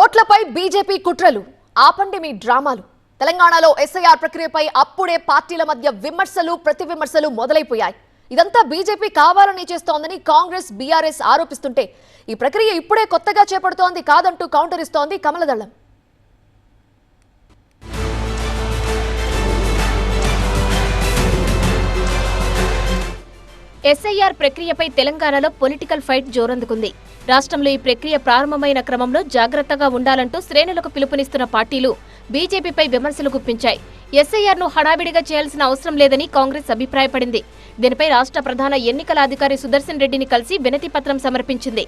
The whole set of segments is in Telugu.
ఓట్లపై బీజేపీ కుట్రలు ఆపండి మీ డ్రామాలు. తెలంగాణలో ఎస్ఐఆర్ ప్రక్రియపై అప్పుడే పార్టీల మధ్య విమర్శలు ప్రతి విమర్శలు మొదలైపోయాయి. ఇదంతా బీజేపీ కావాలని చేస్తోందని కాంగ్రెస్ బీఆర్ఎస్ ఆరోపిస్తుంటే ఈ ప్రక్రియ ఇప్పుడే కొత్తగా చేపడుతోంది కాదంటూ కౌంటర్ ఇస్తోంది కమలదళం. ఎస్ఐఆర్ ప్రక్రియపై తెలంగాణలో పొలిటికల్ ఫైట్ జోరందుకుంది. రాష్ట్రంలో ఈ ప్రక్రియ ప్రారంభమైన క్రమంలో జాగ్రత్తగా ఉండాలంటూ శ్రేణులకు పిలుపునిస్తున్న పార్టీలు బీజేపీపై విమర్శలు గుప్పించాయి. ఎస్ఐఆర్ను హడావిడిగా చేయాల్సిన అవసరం లేదని కాంగ్రెస్ అభిప్రాయపడింది. దీనిపై రాష్ట్ర ప్రధాన ఎన్నికల అధికారి సుదర్శన్ రెడ్డిని కలిసి వినతి పత్రం సమర్పించింది.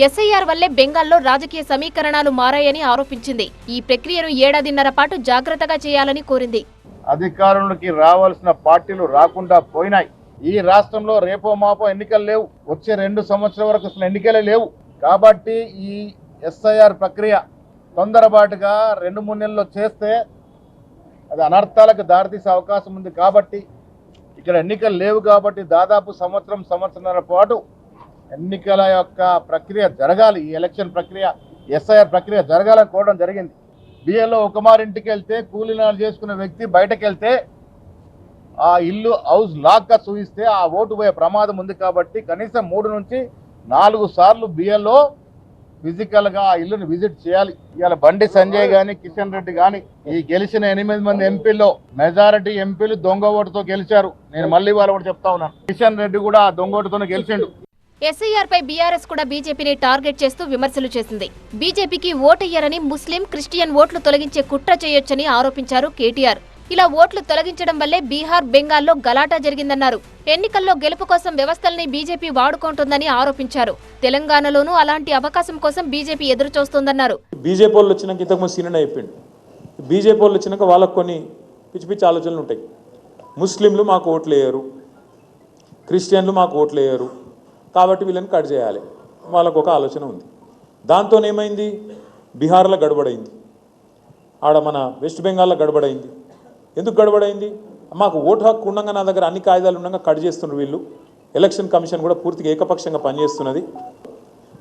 ఎస్ఐఆర్ వల్లే బెంగాల్లో రాజకీయ సమీకరణాలు మారాయని ఆరోపించింది. ఈ ప్రక్రియను ఏడాదిన్నర పాటు జాగ్రత్తగా చేయాలని కోరింది. అధికారంలోకి రావాల్సిన పార్టీలు రాకుండా పోయినాయి. ఈ రాష్ట్రంలో రేపో మాపో ఎన్నికలు లేవు. వచ్చే 2 సంవత్సరాల వరకు అసలు ఎన్నికలే లేవు. కాబట్టి ఈ ఎస్ఐఆర్ ప్రక్రియ తొందరపాటుగా 2-3 నెలల్లో చేస్తే అది అనర్థాలకు దారితీసే అవకాశం ఉంది. కాబట్టి ఇక్కడ ఎన్నికలు లేవు కాబట్టి దాదాపు సంవత్సరంన్నర పాటు ఎన్నికల యొక్క ప్రక్రియ జరగాలి. ఈ ఎలక్షన్ ప్రక్రియ ఎస్ఐఆర్ ప్రక్రియ జరగాలని కోరడం జరిగింది. బిఏలో ఒక మారింటికి వెళ్తే కూలీనాలు చేసుకున్న వ్యక్తి బయటకు వెళ్తే ఆ ఇల్లు హౌస్ లాక్గా చూపిస్తే ఆ ఓటు పోయే ప్రమాదం ఉంది. కాబట్టి కనీసం 3 నుంచి 4 సార్లు బిఏలో ఫిజికల్గా ఆ ఇల్లుని విజిట్ చేయాలి. ఇవాళ బండి సంజయ్ కానీ కిషన్ రెడ్డి కానీ ఈ గెలిచిన 8 మంది ఎంపీల్లో మెజారిటీ ఎంపీలు దొంగ ఓటుతో గెలిచారు. నేను మళ్ళీ వాళ్ళు కూడా చెప్తా ఉన్నాను, కిషన్ రెడ్డి కూడా దొంగ ఓటుతోనే గెలిచిండు. ఎస్ఐఆర్ పై బీఆర్ఎస్ కూడా బీజేపీని టార్గెట్ చేస్తూ విమర్శలు చేసింది. బీజేపీకి ఓటయ్యారని ముస్లిం క్రిస్టియన్ ఓట్లు తొలగించే కుట్ర చేయొచ్చని ఆరోపించారు కేటీఆర్. ఇలా ఓట్లు తొలగించడం వల్లే బీహార్, బెంగాల్లో గలాటా జరిగిందన్నారు. ఎన్నికల్లో గెలుపు కోసం వ్యవస్థల్ని బీజేపీ వాడుకుంటుందని ఆరోపించారు. తెలంగాణలోనూ అలాంటి అవకాశం కోసం బీజేపీ ఎదురు చూస్తోందన్నారు. బీజేపీ వాళ్ళు వచ్చినాక ఇంతకుముందు సీనియర్ అయిపోయింది. బీజేపీ వాళ్ళు వచ్చినాక వాళ్ళకు కొన్ని పిచ్చి పిచ్చి ఆలోచనలు ఉంటాయి. ముస్లింలు మాకు ఓట్లు వేయరు, క్రిస్టియన్లు మాకు ఓట్లు వేయరు, కాబట్టి వీళ్ళని కట్ చేయాలి, వాళ్ళకు ఒక ఆలోచన ఉంది. దాంతో ఏమైంది, బీహార్లో గడబడైంది, ఆడ మన వెస్ట్ బెంగాల్లో గడబడైంది. ఎందుకు గడబడైంది, మాకు ఓటు హక్కు ఉండగా నా దగ్గర అన్ని కాయిదాలు ఉండగా కట్ చేస్తున్నారు వీళ్ళు. ఎలక్షన్ కమిషన్ కూడా పూర్తిగా ఏకపక్షంగా పనిచేస్తున్నది.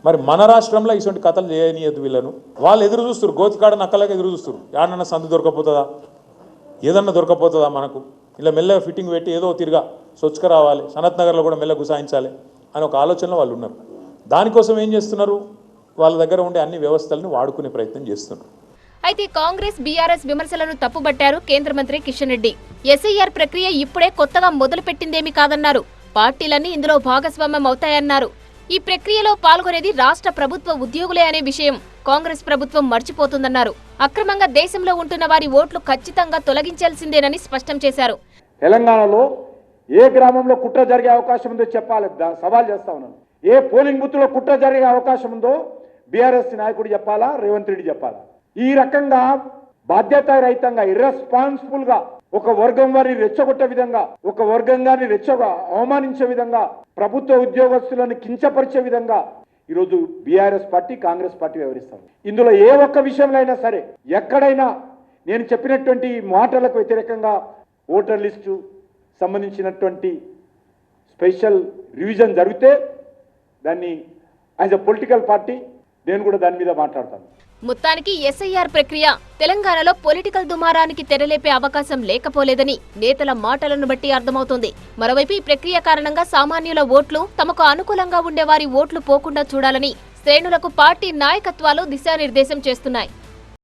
మరి మన రాష్ట్రంలో ఇటువంటి కథలు చేయనియద్దు వీళ్ళను. వాళ్ళు ఎదురు చూస్తారు, గోతికాడ నక్కలాగా ఎదురు చూస్తారు. ఏడన్నా సందు దొరకపోతుందా, ఏదన్నా దొరకపోతుందా మనకు, ఇలా మెల్లగా ఫిట్టింగ్ పెట్టి ఏదో తిరిగా సొచ్చుక రావాలి, సనత్ నగర్లో కూడా మెల్లగా గుసాయించాలి అని ఒక ఆలోచనలో వాళ్ళు ఉన్నారు. దానికోసం ఏం చేస్తున్నారు, వాళ్ళ దగ్గర ఉండే అన్ని వ్యవస్థలను వాడుకునే ప్రయత్నం చేస్తున్నారు. అయితే కాంగ్రెస్ బీఆర్ఎస్ విమర్శలను తప్పుబట్టారు కేంద్ర మంత్రి కిషన్ రెడ్డి. ఎస్ఐఆర్ ప్రక్రియ ఇప్పుడే కొత్తగా మొదలుపెట్టిందేమీ కాదన్నారు. పార్టీలన్నీ ఇందులో భాగస్వామ్యం అవుతాయన్నారు. ఈ ప్రక్రియలో పాల్గొనేది రాష్ట్ర ప్రభుత్వ ఉద్యోగులే అనే విషయం కాంగ్రెస్ ప్రభుత్వం మర్చిపోతుందన్నారు. అక్రమంగా దేశంలో ఉంటున్న వారి ఓట్లు ఖచ్చితంగా తొలగించాల్సిందేనని స్పష్టం చేశారు. తెలంగాణలో ఏ గ్రామంలో కుట్ర జరిగే అవకాశం ఉందో చెప్పాలి, సవాల్ చేస్తా ఉన్నాను. ఏ పోలింగ్ బూత్ లో కుట్ర జరిగే అవకాశం ఉందో బీఆర్ఎస్ నాయకుడు చెప్పాలా, రేవంత్ రెడ్డి చెప్పాలా. ఈ రకంగా బాధ్యతారహితంగా ఇర్రెస్పాన్సిబుల్ గా ఒక వర్గం వారిని రెచ్చగొట్టే విధంగా, ఒక వర్గం గారిని అవమానించే విధంగా, ప్రభుత్వ ఉద్యోగస్తులను కించపరిచే విధంగా ఈరోజు బీఆర్ఎస్ పార్టీ, కాంగ్రెస్ పార్టీ వ్యవహరిస్తారు. ఇందులో ఏ ఒక్క విషయంలో అయినా సరే ఎక్కడైనా నేను చెప్పినటువంటి మాటలకు వ్యతిరేకంగా ఓటర్ లిస్టు సంబంధించినటువంటి స్పెషల్ రివిజన్ జరిగితే దాన్ని యాజ్ ఎ పొలిటికల్ పార్టీ నేను కూడా దాని మీద మాట్లాడతాను. మొత్తానికి ఎస్ఐఆర్ ప్రక్రియ తెలంగాణలో పొలిటికల్ దుమారానికి తెరలేపే అవకాశం లేకపోలేదని నేతల మాటలను బట్టి అర్థమవుతోంది. మరోవైపు ఈ ప్రక్రియ కారణంగా సామాన్యుల ఓట్లు, తమకు అనుకూలంగా ఉండే వారి ఓట్లు పోకుండా చూడాలని శ్రేణులకు పార్టీ నాయకత్వాలు దిశానిర్దేశం చేస్తున్నాయి.